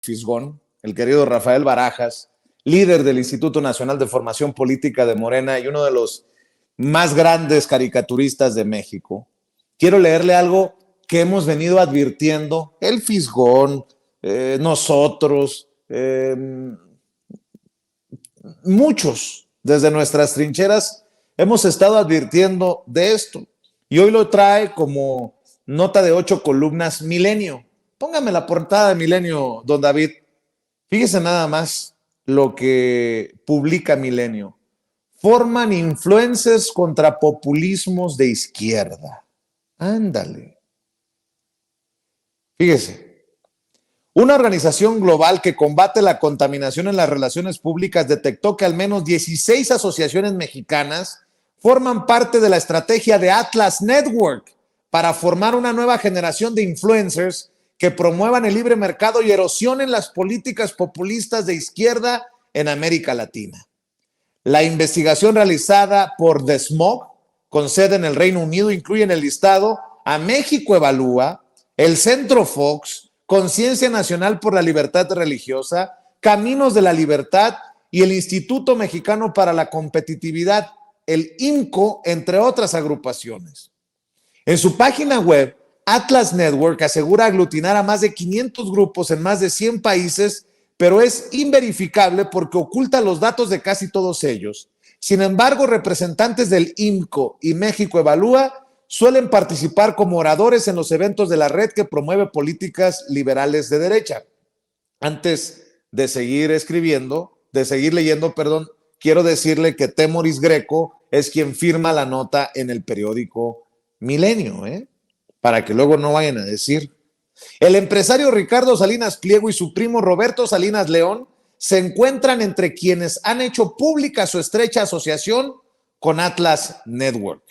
Fisgón, el querido Rafael Barajas, líder del Instituto Nacional de Formación Política de Morena y uno de los más grandes caricaturistas de México. Quiero leerle algo que hemos venido advirtiendo, el Fisgón, nosotros, muchos desde nuestras trincheras hemos estado advirtiendo de esto. Y hoy lo trae como nota de 8 columnas Milenio. Póngame la portada de Milenio, don David. Fíjese nada más lo que publica Milenio. Forman influencers contra populismos de izquierda. Ándale. Fíjese. Una organización global que combate la contaminación en las relaciones públicas detectó que al menos 16 asociaciones mexicanas forman parte de la estrategia de Atlas Network para formar una nueva generación de influencers que promuevan el libre mercado y erosionen las políticas populistas de izquierda en América Latina. La investigación realizada por The Smog, con sede en el Reino Unido, incluye en el listado a México Evalúa, el Centro Fox, Conciencia Nacional por la Libertad Religiosa, Caminos de la Libertad y el Instituto Mexicano para la Competitividad, el IMCO, entre otras agrupaciones. En su página web, Atlas Network asegura aglutinar a más de 500 grupos en más de 100 países, pero es inverificable porque oculta los datos de casi todos ellos. Sin embargo, representantes del IMCO y México Evalúa suelen participar como oradores en los eventos de la red que promueve políticas liberales de derecha. Antes de seguir leyendo, quiero decirle que Temoris Greco es quien firma la nota en el periódico Milenio, para que luego no vayan a decir. El empresario Ricardo Salinas Pliego y su primo Roberto Salinas León se encuentran entre quienes han hecho pública su estrecha asociación con Atlas Network.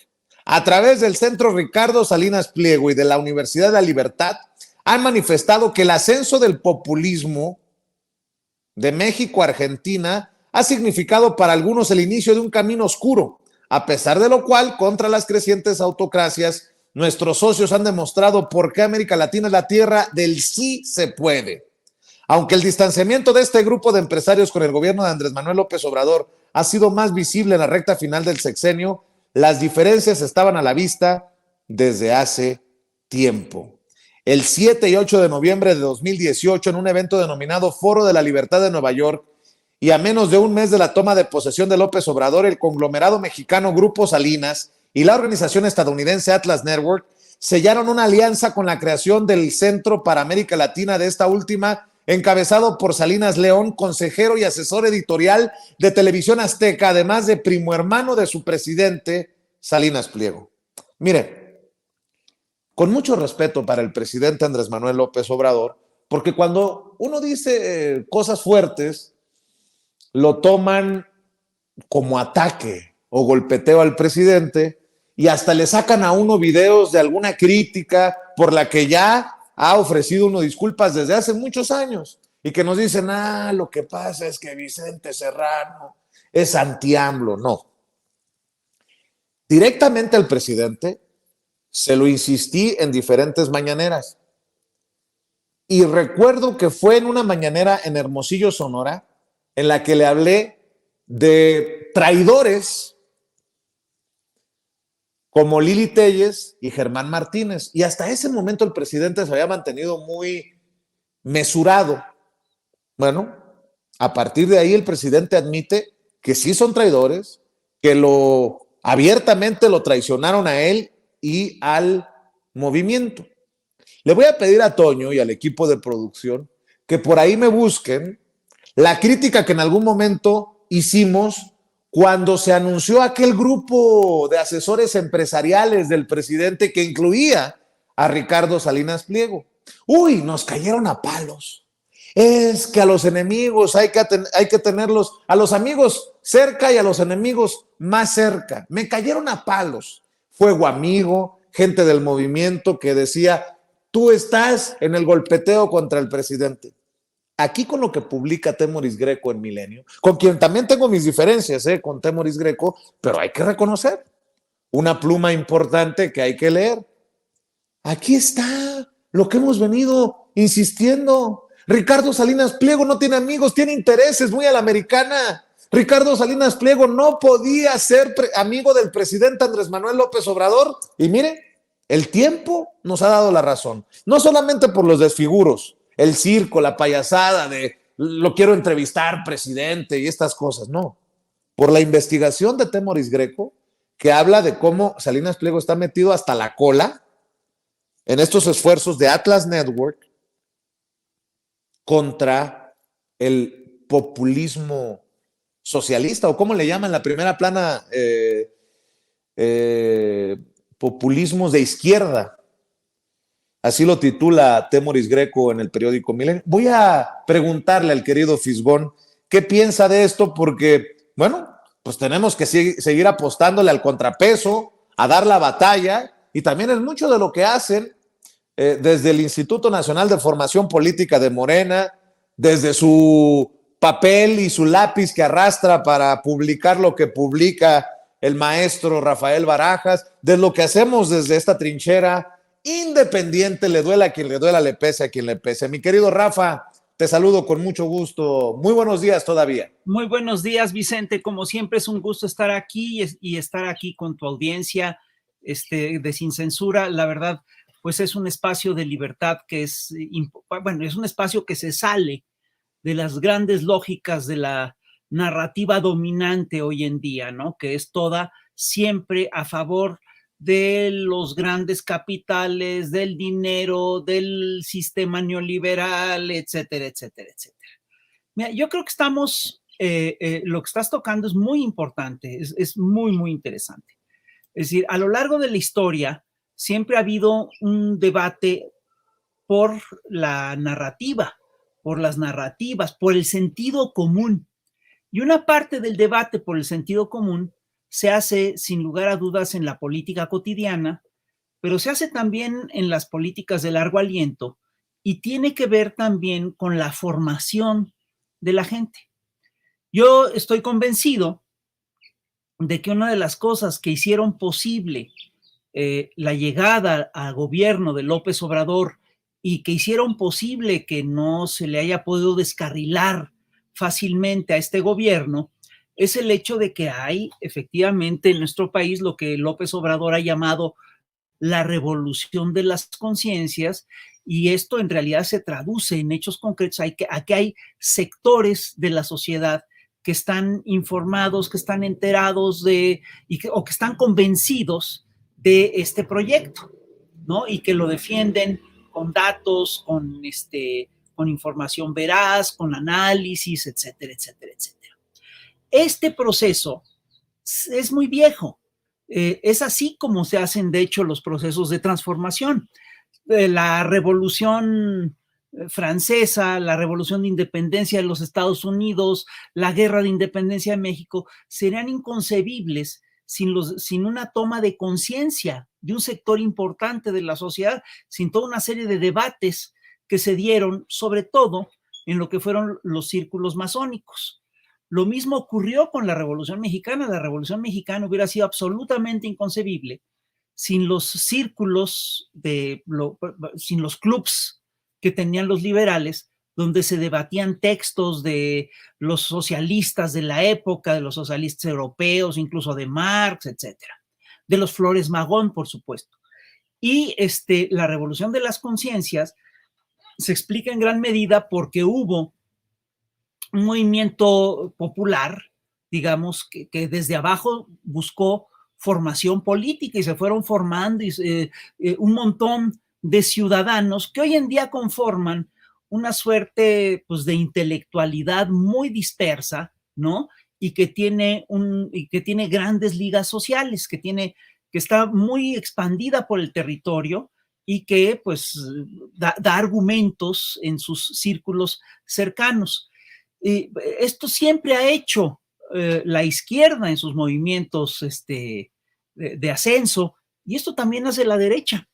A través del Centro Ricardo Salinas Pliego y de la Universidad de la Libertad, han manifestado que el ascenso del populismo de México a Argentina ha significado para algunos el inicio de un camino oscuro, a pesar de lo cual, contra las crecientes autocracias, nuestros socios han demostrado por qué América Latina es la tierra del sí se puede. Aunque el distanciamiento de este grupo de empresarios con el gobierno de Andrés Manuel López Obrador ha sido más visible en la recta final del sexenio, las diferencias estaban a la vista desde hace tiempo. El 7 y 8 de noviembre de 2018, en un evento denominado Foro de la Libertad de Nueva York, y a menos de un mes de la toma de posesión de López Obrador, el conglomerado mexicano Grupo Salinas y la organización estadounidense Atlas Network sellaron una alianza con la creación del Centro para América Latina de esta última, encabezado por Salinas León, consejero y asesor editorial de Televisión Azteca, además de primo hermano de su presidente, Salinas Pliego. Mire, con mucho respeto para el presidente Andrés Manuel López Obrador, porque cuando uno dice cosas fuertes, lo toman como ataque o golpeteo al presidente y hasta le sacan a uno videos de alguna crítica por la que ya ha ofrecido uno disculpas desde hace muchos años y que nos dicen, lo que pasa es que Vicente Serrano es anti-AMLO. No. Directamente al presidente se lo insistí en diferentes mañaneras. Y recuerdo que fue en una mañanera en Hermosillo, Sonora, en la que le hablé de traidores como Lili Téllez y Germán Martínez. Y hasta ese momento el presidente se había mantenido muy mesurado. Bueno, a partir de ahí el presidente admite que sí son traidores, que abiertamente lo traicionaron a él y al movimiento. Le voy a pedir a Toño y al equipo de producción que por ahí me busquen la crítica que en algún momento hicimos cuando se anunció aquel grupo de asesores empresariales del presidente que incluía a Ricardo Salinas Pliego. Uy, nos cayeron a palos. Es que a los enemigos hay que tenerlos, a los amigos cerca y a los enemigos más cerca. Me cayeron a palos. Fuego Amigo, gente del movimiento que decía, tú estás en el golpeteo contra el presidente. Aquí con lo que publica Temoris Greco en Milenio, con quien también tengo mis diferencias con Temoris Greco, pero hay que reconocer una pluma importante que hay que leer. Aquí está lo que hemos venido insistiendo. Ricardo Salinas Pliego no tiene amigos, tiene intereses muy a la americana. Ricardo Salinas Pliego no podía ser amigo del presidente Andrés Manuel López Obrador. Y mire, el tiempo nos ha dado la razón. No solamente por los desfiguros, el circo, la payasada de lo quiero entrevistar, presidente, y estas cosas, no. Por la investigación de Temoris Greco, que habla de cómo Salinas Pliego está metido hasta la cola en estos esfuerzos de Atlas Network contra el populismo socialista, o cómo le llaman la primera plana, populismos de izquierda. Así lo titula Temoris Greco en el periódico Milenio. Voy a preguntarle al querido Fisgón qué piensa de esto, porque, bueno, pues tenemos que seguir apostándole al contrapeso, a dar la batalla, y también es mucho de lo que hacen desde el Instituto Nacional de Formación Política de Morena, desde su papel y su lápiz que arrastra para publicar lo que publica el maestro Rafael Barajas, de lo que hacemos desde esta trinchera independiente, le duela a quien le duela, le pese a quien le pese. Mi querido Rafa, te saludo con mucho gusto. Muy buenos días todavía. Muy buenos días, Vicente. Como siempre es un gusto estar aquí y estar aquí con tu audiencia de Sin Censura. La verdad, pues es un espacio de libertad que es, bueno, es un espacio que se sale de las grandes lógicas de la narrativa dominante hoy en día, ¿no? Que es toda siempre a favor de los grandes capitales, del dinero, del sistema neoliberal, etcétera, etcétera, etcétera. Mira, yo creo que lo que estás tocando es muy importante, es muy, muy interesante. Es decir, a lo largo de la historia siempre ha habido un debate por la narrativa, por las narrativas, por el sentido común. Y una parte del debate por el sentido común se hace, sin lugar a dudas, en la política cotidiana, pero se hace también en las políticas de largo aliento y tiene que ver también con la formación de la gente. Yo estoy convencido de que una de las cosas que hicieron posible la llegada al gobierno de López Obrador y que hicieron posible que no se le haya podido descarrilar fácilmente a este gobierno, es el hecho de que hay efectivamente en nuestro país lo que López Obrador ha llamado la revolución de las conciencias, y esto en realidad se traduce en hechos concretos. Aquí hay sectores de la sociedad que están informados, que están enterados o que están convencidos de este proyecto, ¿no? Y que lo defienden con datos, con información veraz, con análisis, etcétera, etcétera, etcétera. Este proceso es muy viejo. Es así como se hacen, de hecho, los procesos de transformación. La Revolución Francesa, la Revolución de Independencia de los Estados Unidos, la Guerra de Independencia de México, serían inconcebibles sin una toma de conciencia de un sector importante de la sociedad, sin toda una serie de debates que se dieron, sobre todo en lo que fueron los círculos masónicos. Lo mismo ocurrió con la Revolución Mexicana. La Revolución Mexicana hubiera sido absolutamente inconcebible sin los círculos, sin los clubs que tenían los liberales, donde se debatían textos de los socialistas de la época, de los socialistas europeos, incluso de Marx, etcétera, de los Flores Magón, por supuesto. Y la revolución de las conciencias se explica en gran medida porque hubo un movimiento popular, digamos, que desde abajo buscó formación política y se fueron formando un montón de ciudadanos que hoy en día conforman una suerte, pues, de intelectualidad muy dispersa, ¿no? Y que tiene grandes ligas sociales, que está muy expandida por el territorio y que, pues, da argumentos en sus círculos cercanos. Esto siempre ha hecho la izquierda en sus movimientos de ascenso, y esto también hace la derecha.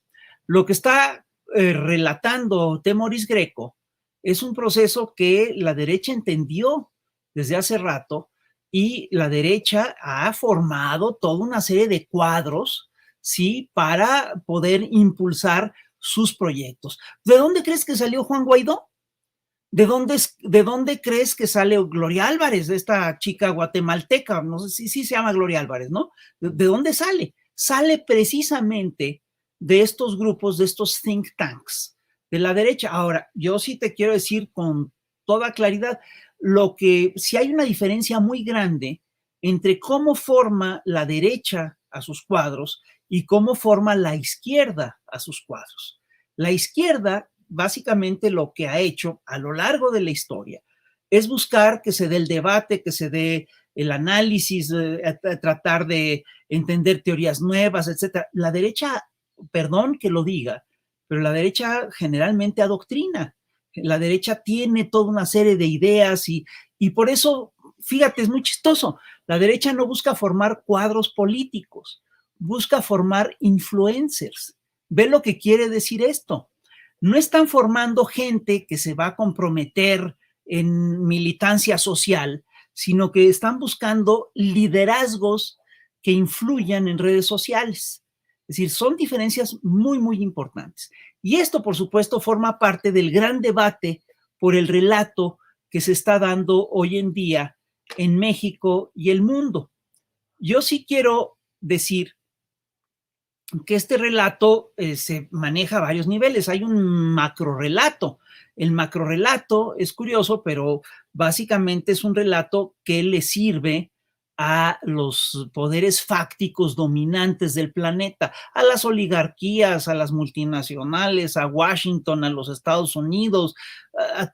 Lo que está relatando Temoris Greco es un proceso que la derecha entendió desde hace rato, y la derecha ha formado toda una serie de cuadros, ¿sí?, para poder impulsar sus proyectos. ¿De dónde crees que salió Juan Guaidó? ¿De dónde crees que sale Gloria Álvarez, de esta chica guatemalteca? No sé si se llama Gloria Álvarez, ¿no? ¿De dónde sale? Sale precisamente de estos grupos, de estos think tanks de la derecha. Ahora, yo sí te quiero decir con toda claridad, si hay una diferencia muy grande entre cómo forma la derecha a sus cuadros y cómo forma la izquierda a sus cuadros. La izquierda, básicamente lo que ha hecho a lo largo de la historia es buscar que se dé el debate, que se dé el análisis, tratar de entender teorías nuevas, etcétera. La derecha, perdón que lo diga, pero la derecha generalmente adoctrina. La derecha tiene toda una serie de ideas y por eso, fíjate, es muy chistoso. La derecha no busca formar cuadros políticos, busca formar influencers. ¿Ve lo que quiere decir esto? No están formando gente que se va a comprometer en militancia social, sino que están buscando liderazgos que influyan en redes sociales. Es decir, son diferencias muy, muy importantes. Y esto, por supuesto, forma parte del gran debate por el relato que se está dando hoy en día en México y el mundo. Yo sí quiero decir que este relato se maneja a varios niveles. Hay un macrorrelato. El macrorrelato es curioso, pero básicamente es un relato que le sirve a los poderes fácticos dominantes del planeta, a las oligarquías, a las multinacionales, a Washington, a los Estados Unidos,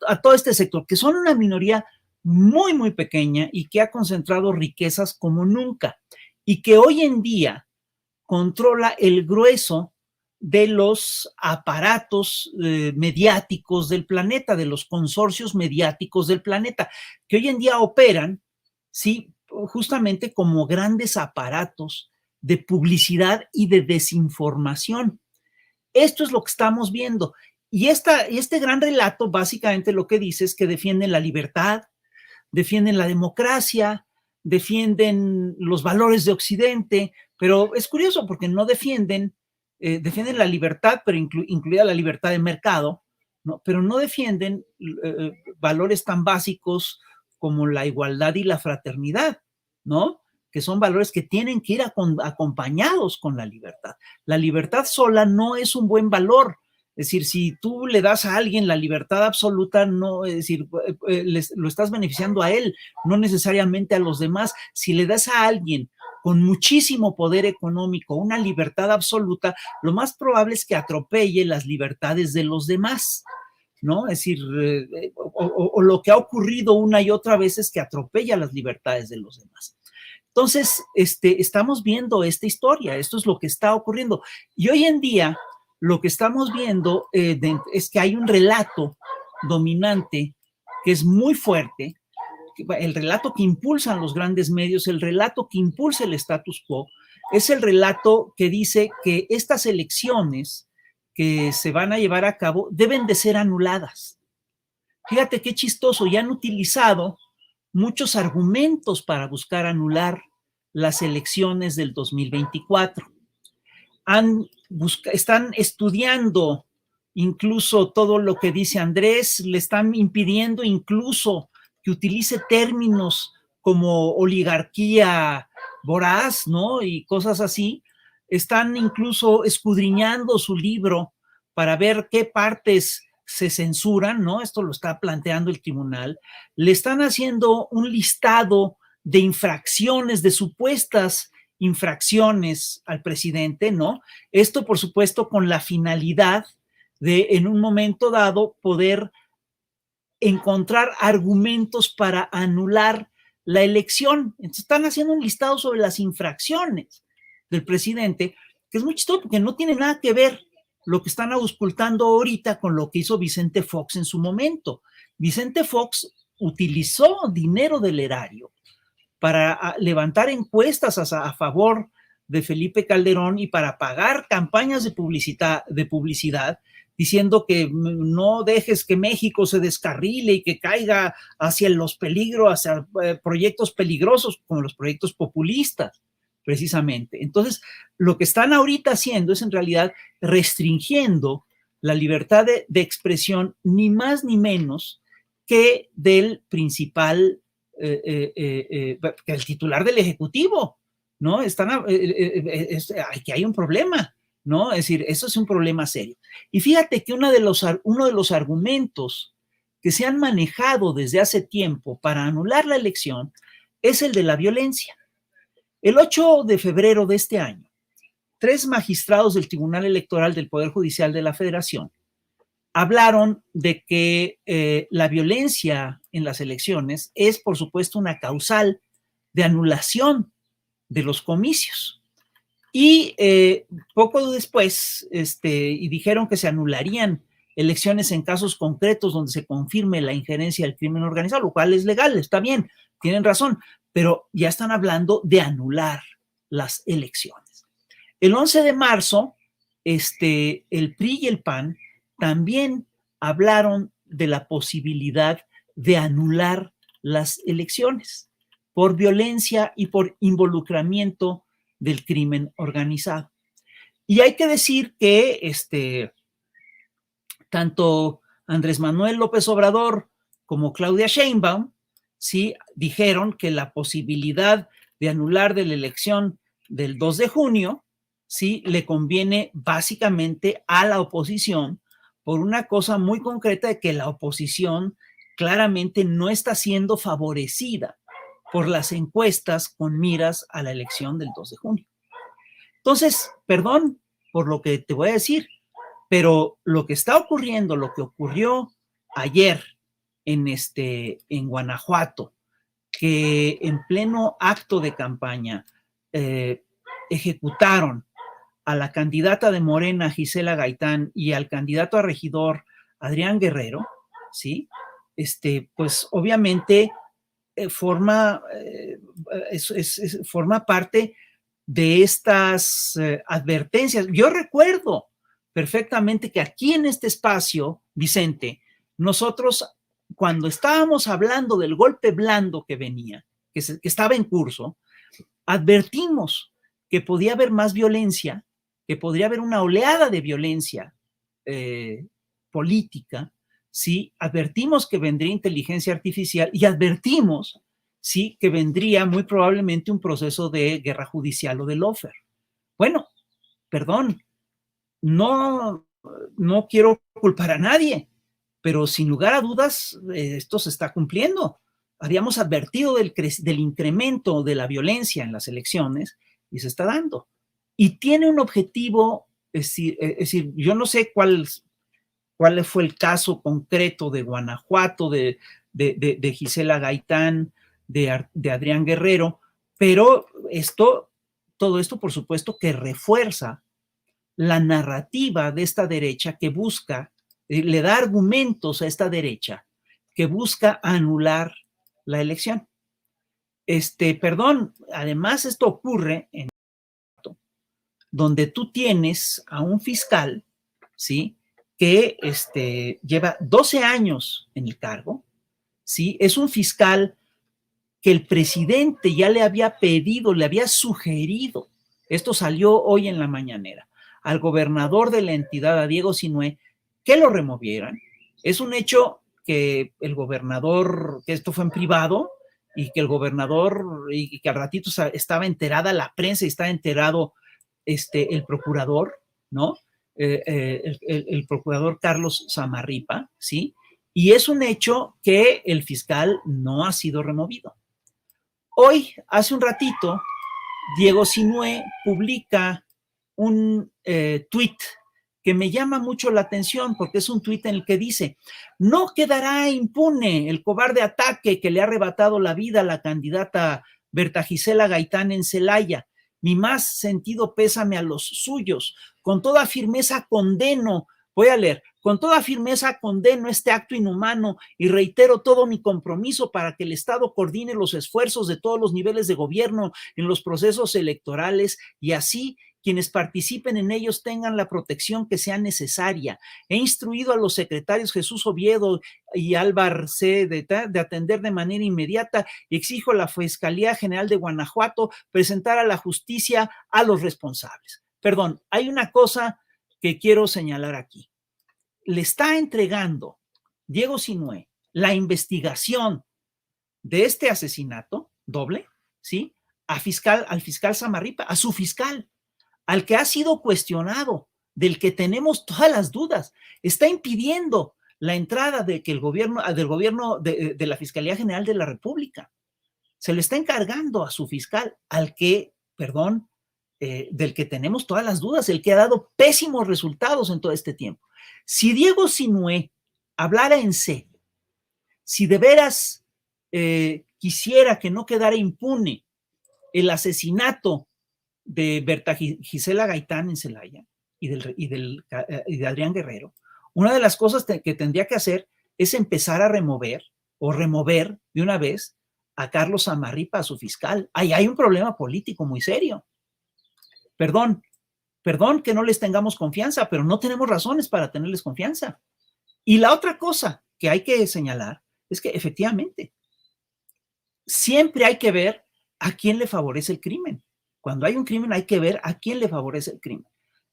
a todo este sector, que son una minoría muy, muy pequeña y que ha concentrado riquezas como nunca, y que hoy en día controla el grueso de los aparatos mediáticos del planeta, de los consorcios mediáticos del planeta, que hoy en día operan, sí, justamente como grandes aparatos de publicidad y de desinformación. Esto es lo que estamos viendo. Y este gran relato básicamente lo que dice es que defienden la libertad, defienden la democracia, defienden los valores de Occidente, pero es curioso porque no defienden la libertad, pero incluida la libertad de mercado, ¿no? Pero no defienden valores tan básicos como la igualdad y la fraternidad, ¿no? Que son valores que tienen que ir acompañados con la libertad. La libertad sola no es un buen valor. Es decir, si tú le das a alguien la libertad absoluta, no, es decir, lo estás beneficiando a él, no necesariamente a los demás. Si le das a alguien con muchísimo poder económico una libertad absoluta, lo más probable es que atropelle las libertades de los demás, ¿no? Es decir, o lo que ha ocurrido una y otra vez es que atropella las libertades de los demás. Entonces, estamos viendo esta historia, esto es lo que está ocurriendo. Y hoy en día, lo que estamos viendo es que hay un relato dominante que es muy fuerte, el relato que impulsan los grandes medios, el relato que impulsa el status quo, es el relato que dice que estas elecciones que se van a llevar a cabo deben de ser anuladas. Fíjate qué chistoso, ya han utilizado muchos argumentos para buscar anular las elecciones del 2024. Están estudiando incluso todo lo que dice Andrés, le están impidiendo incluso que utilice términos como oligarquía voraz, ¿no? Y cosas así. Están incluso escudriñando su libro para ver qué partes se censuran, ¿no? Esto lo está planteando el tribunal. Le están haciendo un listado de infracciones, de supuestas infracciones al presidente, ¿no? Esto, por supuesto, con la finalidad de, en un momento dado, poder encontrar argumentos para anular la elección. Entonces, están haciendo un listado sobre las infracciones del presidente, que es muy chistoso porque no tiene nada que ver lo que están auscultando ahorita con lo que hizo Vicente Fox en su momento. Vicente Fox utilizó dinero del erario para levantar encuestas a favor de Felipe Calderón y para pagar campañas de publicidad diciendo que no dejes que México se descarrile y que caiga hacia los peligros, hacia proyectos peligrosos como los proyectos populistas, precisamente. Entonces, lo que están ahorita haciendo es en realidad restringiendo la libertad de expresión, ni más ni menos que del principal, que el titular del Ejecutivo, ¿no? Aquí hay un problema, ¿no? Es decir, eso es un problema serio. Y fíjate que uno de los argumentos que se han manejado desde hace tiempo para anular la elección es el de la violencia. El 8 de febrero de este año, 3 magistrados del Tribunal Electoral del Poder Judicial de la Federación hablaron de que la violencia en las elecciones es, por supuesto, una causal de anulación de los comicios. Y poco después, y dijeron que se anularían elecciones en casos concretos donde se confirme la injerencia del crimen organizado, lo cual es legal, está bien, tienen razón, pero ya están hablando de anular las elecciones. El 11 de marzo, el PRI y el PAN también hablaron de la posibilidad de anular las elecciones por violencia y por involucramiento del crimen organizado. Y hay que decir que tanto Andrés Manuel López Obrador como Claudia Sheinbaum, sí, dijeron que la posibilidad de anular de la elección del 2 de junio, sí, le conviene básicamente a la oposición por una cosa muy concreta de que la oposición claramente no está siendo favorecida por las encuestas con miras a la elección del 2 de junio. Entonces, perdón por lo que te voy a decir, pero lo que está ocurriendo, lo que ocurrió ayer en Guanajuato, que en pleno acto de campaña ejecutaron a la candidata de Morena, Gisela Gaitán, y al candidato a regidor, Adrián Guerrero, ¿sí? Pues obviamente forma parte de estas advertencias. Yo recuerdo perfectamente que aquí en este espacio, Vicente, nosotros cuando estábamos hablando del golpe blando que venía, que estaba en curso, advertimos que podía haber más violencia, que podría haber una oleada de violencia política, ¿sí? Advertimos que vendría inteligencia artificial y advertimos, sí, que vendría muy probablemente un proceso de guerra judicial o de lawfare. Bueno, perdón, no quiero culpar a nadie, pero sin lugar a dudas esto se está cumpliendo. Habíamos advertido del incremento de la violencia en las elecciones y se está dando. Y tiene un objetivo, es decir, yo no sé cuál fue el caso concreto de Guanajuato, de Gisela Gaitán, de Adrián Guerrero, pero todo esto, por supuesto, que refuerza la narrativa de esta derecha que busca, le da argumentos a esta derecha que busca anular la elección. Perdón, además esto ocurre en donde tú tienes a un fiscal, ¿sí?, que lleva 12 años en el cargo, ¿sí? Es un fiscal que el presidente ya le había pedido, le había sugerido, esto salió hoy en la mañanera, al gobernador de la entidad, a Diego Sinue, que lo removieran. Es un hecho que el gobernador, que esto fue en privado, y que el gobernador, y que al ratito estaba enterada la prensa y estaba enterado el procurador, ¿no? El procurador Carlos Samarripa, ¿sí? Y es un hecho que el fiscal no ha sido removido. Hoy, hace un ratito, Diego Sinue publica un tuit que me llama mucho la atención porque es un tuit en el que dice: no quedará impune el cobarde ataque que le ha arrebatado la vida a la candidata Berta Gisela Gaitán en Celaya. Mi más sentido pésame a los suyos. Con toda firmeza condeno, voy a leer, con toda firmeza condeno este acto inhumano y reitero todo mi compromiso para que el Estado coordine los esfuerzos de todos los niveles de gobierno en los procesos electorales y así quienes participen en ellos tengan la protección que sea necesaria. He instruido a los secretarios Jesús Oviedo y Álvaro C. de atender de manera inmediata y exijo a la Fiscalía General de Guanajuato presentar a la justicia a los responsables. Perdón, hay una cosa que quiero señalar aquí. Le está entregando Diego Sinue la investigación de este asesinato doble, ¿sí? Al fiscal Samarripa, a su fiscal, al que ha sido cuestionado, del que tenemos todas las dudas, está impidiendo la entrada del gobierno de la Fiscalía General de la República. Se le está encargando a su fiscal, al que, perdón, del que tenemos todas las dudas, el que ha dado pésimos resultados en todo este tiempo. Si Diego Sinué hablara en serio, si de veras quisiera que no quedara impune el asesinato de Berta Gisela Gaitán en Celaya y de Adrián Guerrero, una de las cosas que tendría que hacer es empezar a remover de una vez a Carlos Samarripa, a su fiscal. Ahí hay un problema político muy serio. Perdón que no les tengamos confianza, pero no tenemos razones para tenerles confianza. Y la otra cosa que hay que señalar es que efectivamente siempre hay que ver a quién le favorece el crimen. Cuando hay un crimen hay que ver a quién le favorece el crimen.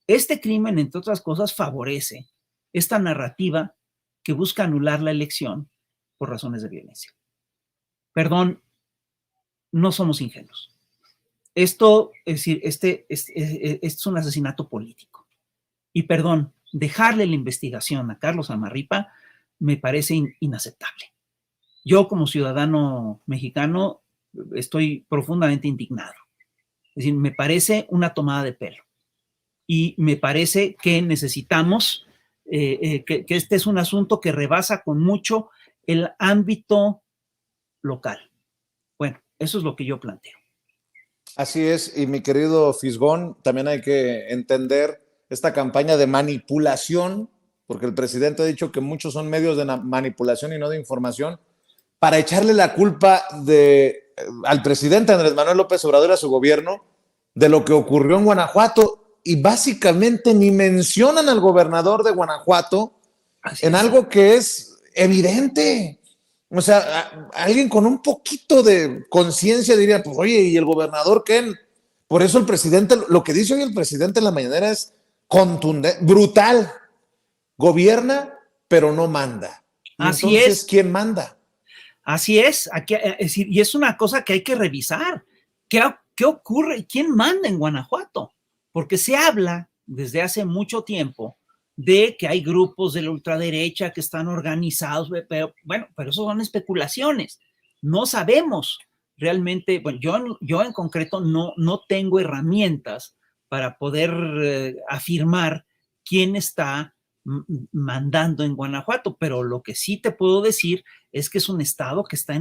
Este crimen, entre otras cosas, favorece esta narrativa que busca anular la elección por razones de violencia. Perdón, no somos ingenuos. Esto, es decir, este es un asesinato político. Y perdón, dejarle la investigación a Carlos Samarripa me parece inaceptable. Yo, como ciudadano mexicano, estoy profundamente indignado. Es decir, me parece una tomada de pelo. Y me parece que necesitamos, que este es un asunto que rebasa con mucho el ámbito local. Bueno, eso es lo que yo planteo. Así es, y mi querido Fisgón, también hay que entender esta campaña de manipulación, porque el presidente ha dicho que muchos son medios de manipulación y no de información, para echarle la culpa al presidente Andrés Manuel López Obrador y a su gobierno de lo que ocurrió en Guanajuato, y básicamente ni mencionan al gobernador de Guanajuato en algo que es evidente. O sea, alguien con un poquito de conciencia diría, pues oye, ¿y el gobernador qué? Por eso el presidente, lo que dice hoy el presidente en la mañanera es contundente, brutal. Gobierna, pero no manda. ¿Y así entonces es. quién manda? Así es, y es una cosa que hay que revisar. ¿Qué ocurre? ¿Quién manda en Guanajuato? Porque se habla desde hace mucho tiempo de que hay grupos de la ultraderecha que están organizados, pero eso son especulaciones. No sabemos realmente, bueno, yo en concreto no tengo herramientas para poder afirmar quién está mandando en Guanajuato, pero lo que sí te puedo decir es que es un estado que está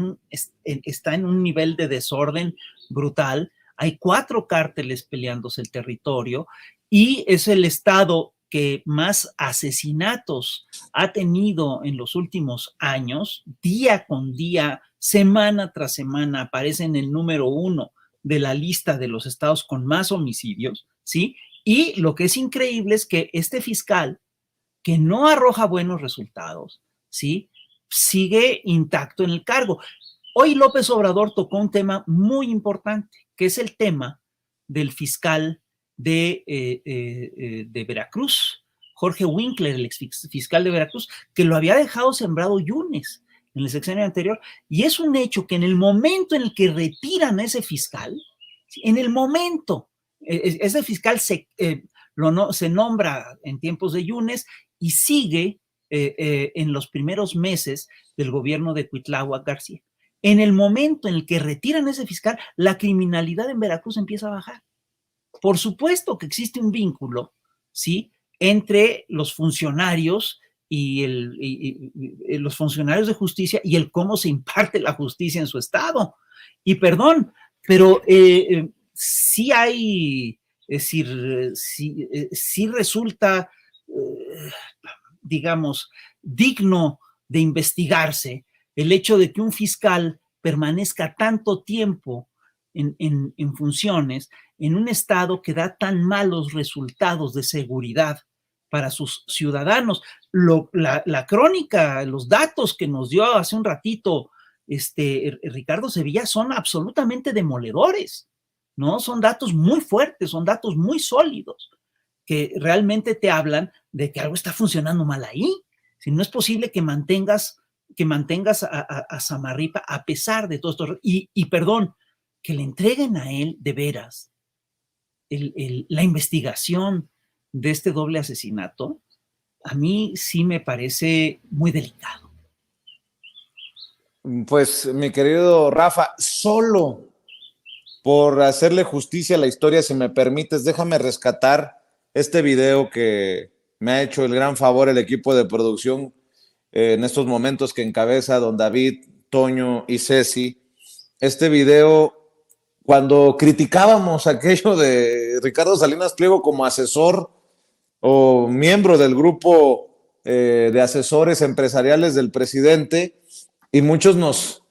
en un nivel de desorden brutal. Hay 4 cárteles peleándose el territorio y es el estado que más asesinatos ha tenido en los últimos años. Día con día, semana tras semana, aparece en el número 1 de la lista de los estados con más homicidios, ¿sí? Y lo que es increíble es que este fiscal, que no arroja buenos resultados, ¿sí?, sigue intacto en el cargo. Hoy López Obrador tocó un tema muy importante, que es el tema del fiscal de Veracruz, Jorge Winkler, el exfiscal de Veracruz, que lo había dejado sembrado Yunes en el sexenio anterior, y es un hecho que en el momento en el que retiran a ese fiscal, en el momento, ese fiscal se nombra en tiempos de Yunes y sigue en los primeros meses del gobierno de Cuitláhuac García. En el momento en el que retiran a ese fiscal, la criminalidad en Veracruz empieza a bajar. Por supuesto que existe un vínculo, ¿sí?, entre los funcionarios y los funcionarios de justicia y el cómo se imparte la justicia en su estado. Y perdón, pero sí hay, es decir, sí resulta, digamos, digno de investigarse el hecho de que un fiscal permanezca tanto tiempo en funciones en un estado que da tan malos resultados de seguridad para sus ciudadanos. La crónica, los datos que nos dio hace un ratito Ricardo Sevilla son absolutamente demoledores, ¿no? Son datos muy fuertes, son datos muy sólidos, que realmente te hablan de que algo está funcionando mal ahí. Si no es posible que mantengas que mantengas a Samarripa a pesar de todo esto. Y perdón, que le entreguen a él de veras la investigación de este doble asesinato, a mí sí me parece muy delicado. Pues, mi querido Rafa, solo por hacerle justicia a la historia, si me permites, déjame rescatar este video que me ha hecho el gran favor el equipo de producción en estos momentos que encabeza don David, Toño y Ceci. Este video, cuando criticábamos aquello de Ricardo Salinas Pliego como asesor o miembro del grupo de asesores empresariales del presidente, y muchos nos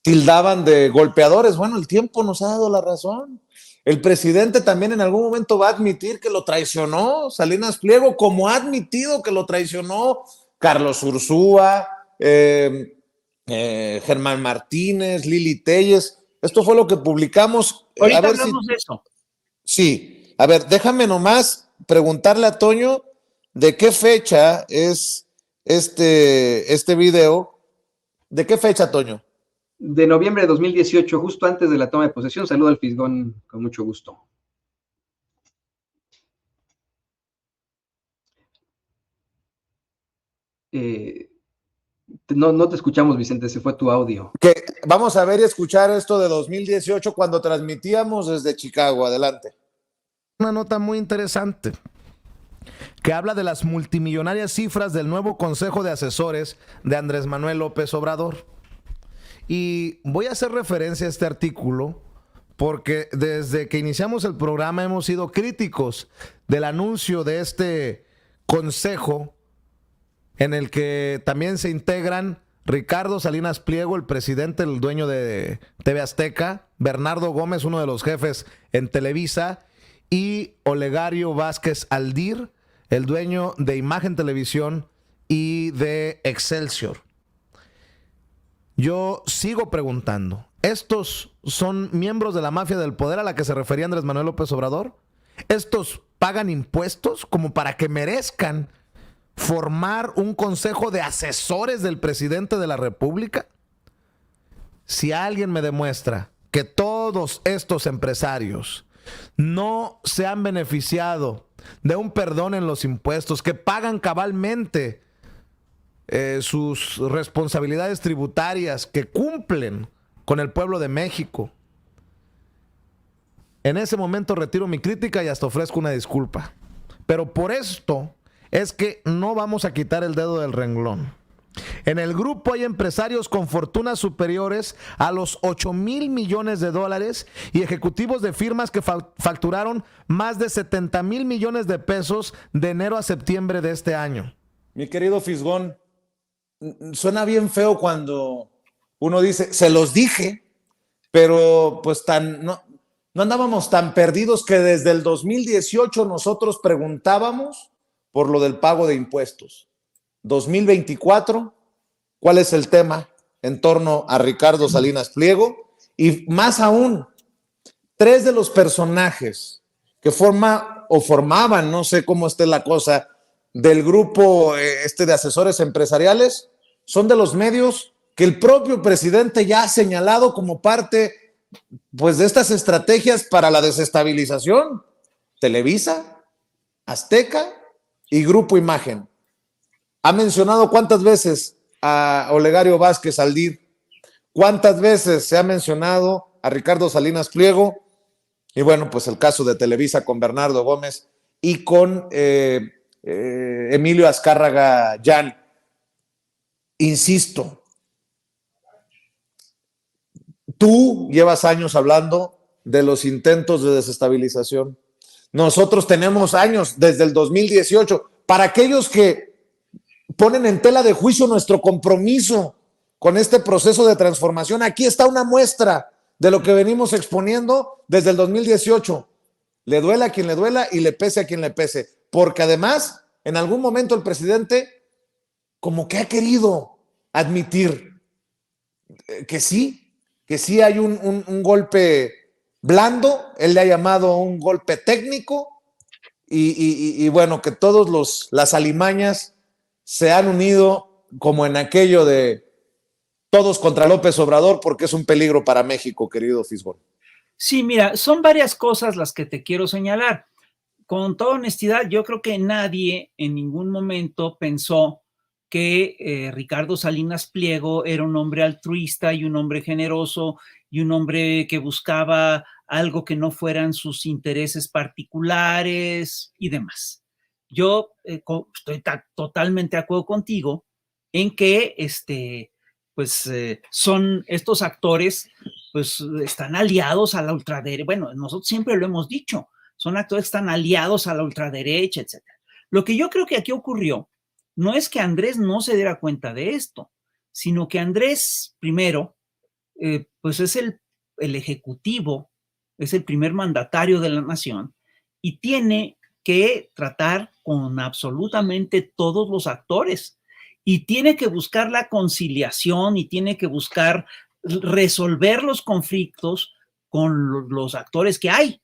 tildaban de golpeadores. Bueno, el tiempo nos ha dado la razón. El presidente también en algún momento va a admitir que lo traicionó Salinas Pliego, como ha admitido que lo traicionó Carlos Ursúa, Germán Martínez, Lili Telles. Esto fue lo que publicamos. Ahorita hablamos de eso. Sí, a ver, déjame nomás preguntarle a Toño de qué fecha es este video. ¿De qué fecha, Toño? De noviembre de 2018, justo antes de la toma de posesión. Saludo al Fisgón con mucho gusto. No te escuchamos, Vicente, se fue tu audio. Que vamos a ver y escuchar esto de 2018 cuando transmitíamos desde Chicago. Adelante. Una nota muy interesante que habla de las multimillonarias cifras del nuevo Consejo de Asesores de Andrés Manuel López Obrador. Y voy a hacer referencia a este artículo porque desde que iniciamos el programa hemos sido críticos del anuncio de este consejo en el que también se integran Ricardo Salinas Pliego, el presidente, el dueño de TV Azteca, Bernardo Gómez, uno de los jefes en Televisa, y Olegario Vázquez Aldir, el dueño de Imagen Televisión y de Excelsior. Yo sigo preguntando, ¿estos son miembros de la mafia del poder a la que se refería Andrés Manuel López Obrador? ¿Estos pagan impuestos como para que merezcan formar un consejo de asesores del presidente de la República? Si alguien me demuestra que todos estos empresarios no se han beneficiado de un perdón en los impuestos, que pagan cabalmente sus responsabilidades tributarias, que cumplen con el pueblo de México, en ese momento retiro mi crítica y hasta ofrezco una disculpa. Pero por esto es que no vamos a quitar el dedo del renglón. En el grupo hay empresarios con fortunas superiores a los 8,000 millones de dólares y ejecutivos de firmas que facturaron más de 70,000 millones de pesos de enero a septiembre de este año. Mi querido Fisgón, suena bien feo cuando uno dice, se los dije, pero pues no andábamos tan perdidos que desde el 2018 nosotros preguntábamos por lo del pago de impuestos. 2024, ¿cuál es el tema en torno a Ricardo Salinas Pliego? Y más aún, 3 de los personajes que formaban, no sé cómo esté la cosa, del grupo de asesores empresariales, son de los medios que el propio presidente ya ha señalado como parte pues de estas estrategias para la desestabilización. Televisa, Azteca y Grupo Imagen. Ha mencionado cuántas veces a Olegario Vázquez Aldir, cuántas veces se ha mencionado a Ricardo Salinas Pliego, y bueno, pues el caso de Televisa con Bernardo Gómez y con Emilio Azcárraga Llán. Insisto, tú llevas años hablando de los intentos de desestabilización. Nosotros tenemos años, desde el 2018. Para aquellos que ponen en tela de juicio nuestro compromiso con este proceso de transformación, aquí está una muestra de lo que venimos exponiendo desde el 2018. Le duela a quien le duela y le pese a quien le pese. Porque además, en algún momento el presidente como que ha querido admitir que sí hay un golpe blando, él le ha llamado un golpe técnico y bueno, que todos las alimañas se han unido como en aquello de todos contra López Obrador porque es un peligro para México, querido Fisgón. Sí, mira, son varias cosas las que te quiero señalar. Con toda honestidad, yo creo que nadie en ningún momento pensó que Ricardo Salinas Pliego era un hombre altruista y un hombre generoso y un hombre que buscaba algo que no fueran sus intereses particulares y demás. Yo estoy totalmente de acuerdo contigo en que son estos actores, pues están aliados a la ultraderecha. Bueno, nosotros siempre lo hemos dicho, son actores que están aliados a la ultraderecha, etc. Lo que yo creo que aquí ocurrió no es que Andrés no se diera cuenta de esto, sino que Andrés, primero, pues es el ejecutivo, es el primer mandatario de la nación y tiene que tratar con absolutamente todos los actores y tiene que buscar la conciliación y tiene que buscar resolver los conflictos con los actores que hay.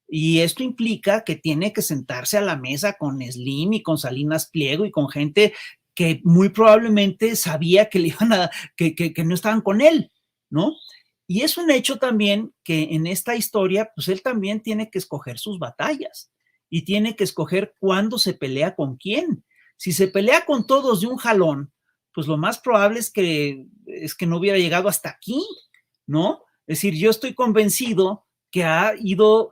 Y esto implica que tiene que sentarse a la mesa con Slim y con Salinas Pliego y con gente que muy probablemente sabía que le iban a, que no estaban con él, ¿no? Y es un hecho también que en esta historia, pues él también tiene que escoger sus batallas y tiene que escoger cuándo se pelea con quién. Si se pelea con todos de un jalón, pues lo más probable es que no hubiera llegado hasta aquí, ¿no? Es decir, yo estoy convencido que ha ido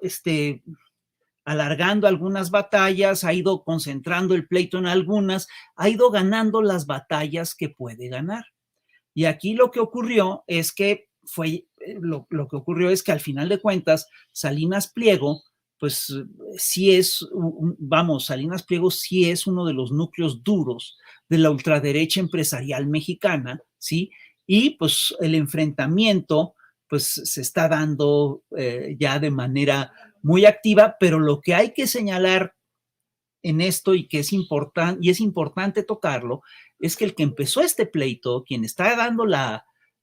alargando algunas batallas, ha ido concentrando el pleito en algunas, ha ido ganando las batallas que puede ganar. Y aquí lo que ocurrió es que lo que ocurrió es que al final de cuentas, Salinas Pliego, pues sí es, Salinas Pliego sí es uno de los núcleos duros de la ultraderecha empresarial mexicana, ¿sí? Y pues el enfrentamiento pues se está dando ya de manera muy activa, pero lo que hay que señalar en esto y que es importante tocarlo, es que el que empezó este pleito, quien está dando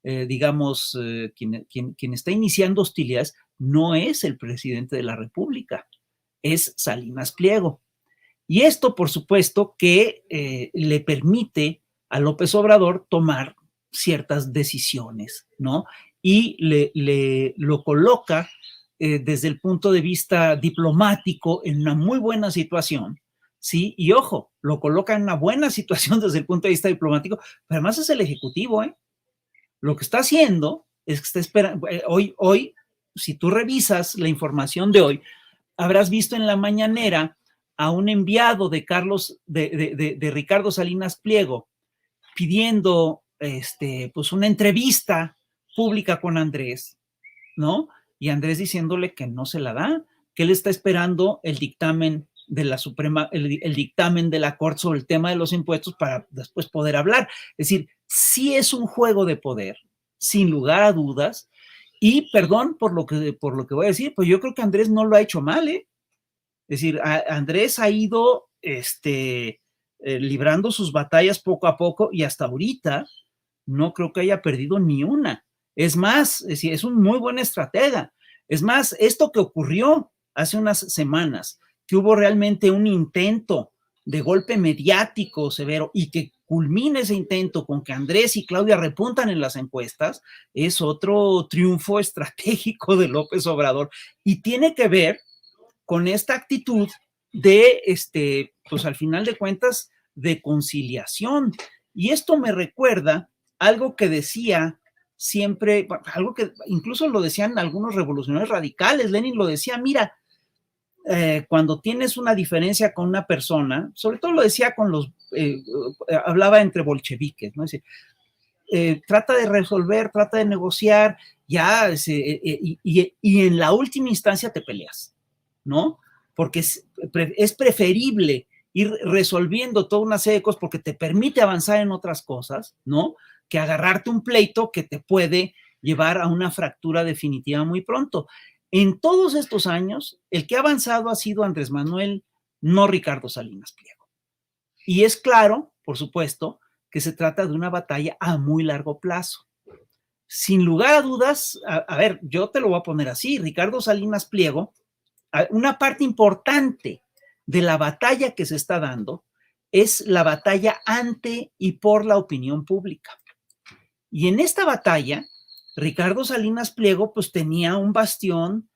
quien está iniciando hostilidades, no es el presidente de la República, es Salinas Pliego. Y esto, por supuesto, que le permite a López Obrador tomar ciertas decisiones, ¿no? Y lo coloca desde el punto de vista diplomático en una muy buena situación, ¿sí? Y ojo, lo coloca en una buena situación desde el punto de vista diplomático, pero además es el Ejecutivo, ¿eh? Lo que está haciendo es que está esperando, hoy, si tú revisas la información de hoy, habrás visto en la mañanera a un enviado de Ricardo Salinas Pliego pidiendo pues una entrevista pública con Andrés, ¿no? Y Andrés diciéndole que no se la da, que él está esperando el dictamen de la Suprema, el dictamen de la Corte sobre el tema de los impuestos para después poder hablar. Es decir, sí es un juego de poder, sin lugar a dudas, y perdón por lo que voy a decir, pues yo creo que Andrés no lo ha hecho mal, ¿eh? Es decir, Andrés ha ido librando sus batallas poco a poco y hasta ahorita no creo que haya perdido ni una. Es más, es un muy buen estratega. Es más, esto que ocurrió hace unas semanas, que hubo realmente un intento de golpe mediático severo y que culmina ese intento con que Andrés y Claudia repuntan en las encuestas, es otro triunfo estratégico de López Obrador y tiene que ver con esta actitud de, pues al final de cuentas, de conciliación. Y esto me recuerda algo que decía siempre, algo que incluso lo decían algunos revolucionarios radicales. Lenin lo decía, mira, cuando tienes una diferencia con una persona, sobre todo lo decía hablaba entre bolcheviques, ¿no? Dice, trata de resolver, trata de negociar, ya, y en la última instancia te peleas, ¿no? Porque es preferible ir resolviendo toda una serie de cosas porque te permite avanzar en otras cosas, ¿no? Que agarrarte un pleito que te puede llevar a una fractura definitiva muy pronto. En todos estos años, el que ha avanzado ha sido Andrés Manuel, no Ricardo Salinas Pliego. Y es claro, por supuesto, que se trata de una batalla a muy largo plazo. Sin lugar a dudas, a ver, yo te lo voy a poner así, Ricardo Salinas Pliego, una parte importante de la batalla que se está dando es la batalla ante y por la opinión pública. Y en esta batalla, Ricardo Salinas Pliego pues tenía un bastión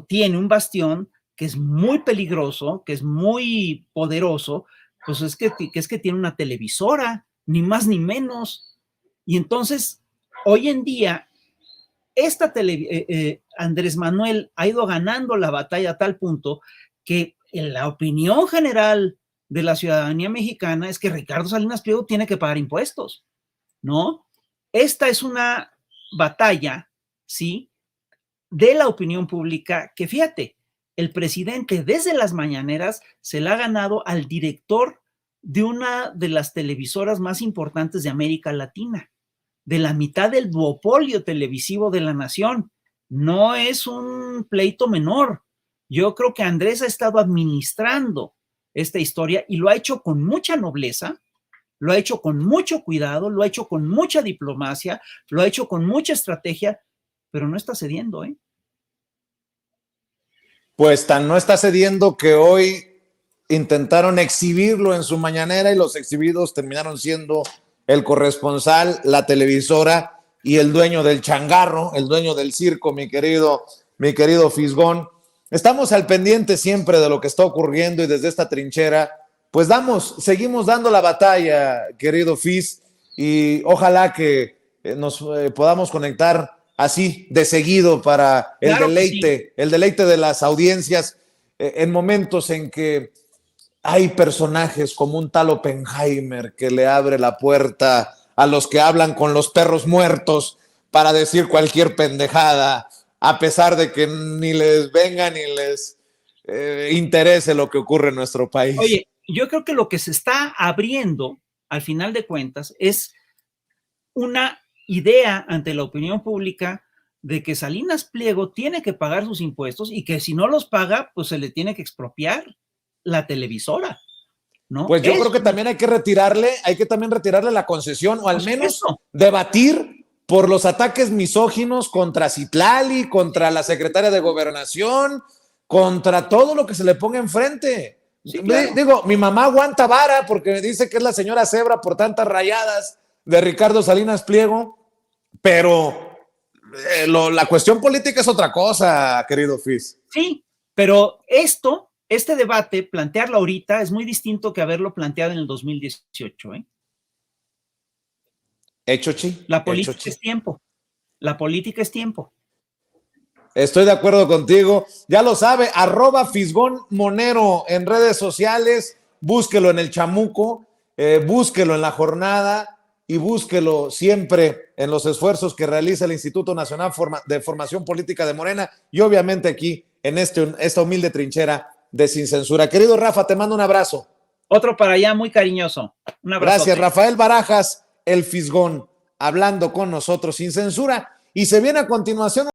tiene un bastión que es muy peligroso, que es muy poderoso, pues es que tiene una televisora, ni más ni menos. Y entonces, hoy en día, Andrés Manuel ha ido ganando la batalla a tal punto que en la opinión general de la ciudadanía mexicana es que Ricardo Salinas Pliego tiene que pagar impuestos, ¿no? Esta es una batalla, ¿sí?, de la opinión pública que, fíjate, el presidente desde las mañaneras se la ha ganado al director de una de las televisoras más importantes de América Latina, de la mitad del duopolio televisivo de la nación. No es un pleito menor. Yo creo que Andrés ha estado administrando esta historia y lo ha hecho con mucha nobleza, lo ha hecho con mucho cuidado, lo ha hecho con mucha diplomacia, lo ha hecho con mucha estrategia, pero no está cediendo, ¿eh? Pues tan no está cediendo que hoy intentaron exhibirlo en su mañanera y los exhibidos terminaron siendo el corresponsal, la televisora y el dueño del changarro, el dueño del circo, mi querido Fisgón. Estamos al pendiente siempre de lo que está ocurriendo y desde esta trinchera, pues seguimos dando la batalla, querido Fis, y ojalá que nos podamos conectar así de seguido para Claro que sí. el deleite de las audiencias en momentos en que hay personajes como un tal Oppenheimer que le abre la puerta a los que hablan con los perros muertos para decir cualquier pendejada, a pesar de que ni les venga ni les interese lo que ocurre en nuestro país. Oye, yo creo que lo que se está abriendo, al final de cuentas, es una idea ante la opinión pública de que Salinas Pliego tiene que pagar sus impuestos y que si no los paga, pues se le tiene que expropiar la televisora, ¿no? Pues yo creo que también hay que también retirarle la concesión o al menos debatir por los ataques misóginos contra Citlali, contra la secretaria de Gobernación, contra todo lo que se le ponga enfrente. Sí, claro. Digo, mi mamá aguanta vara porque dice que es la señora Cebra por tantas rayadas de Ricardo Salinas Pliego, pero la cuestión política es otra cosa, querido Fis. Sí, pero este debate, plantearlo ahorita es muy distinto que haberlo planteado en el 2018, ¿eh? Hecho, chi. La política es tiempo. La política es tiempo. Estoy de acuerdo contigo. Ya lo sabe, @FisgónMonero en redes sociales. Búsquelo en el Chamuco, búsquelo en La Jornada y búsquelo siempre en los esfuerzos que realiza el Instituto Nacional de Formación Política de Morena y obviamente aquí en esta humilde trinchera de Sin Censura. Querido Rafa, te mando un abrazo. Otro para allá muy cariñoso. Un abrazo. Gracias, Rafael Barajas, el Fisgón, hablando con nosotros sin censura. Y se viene a continuación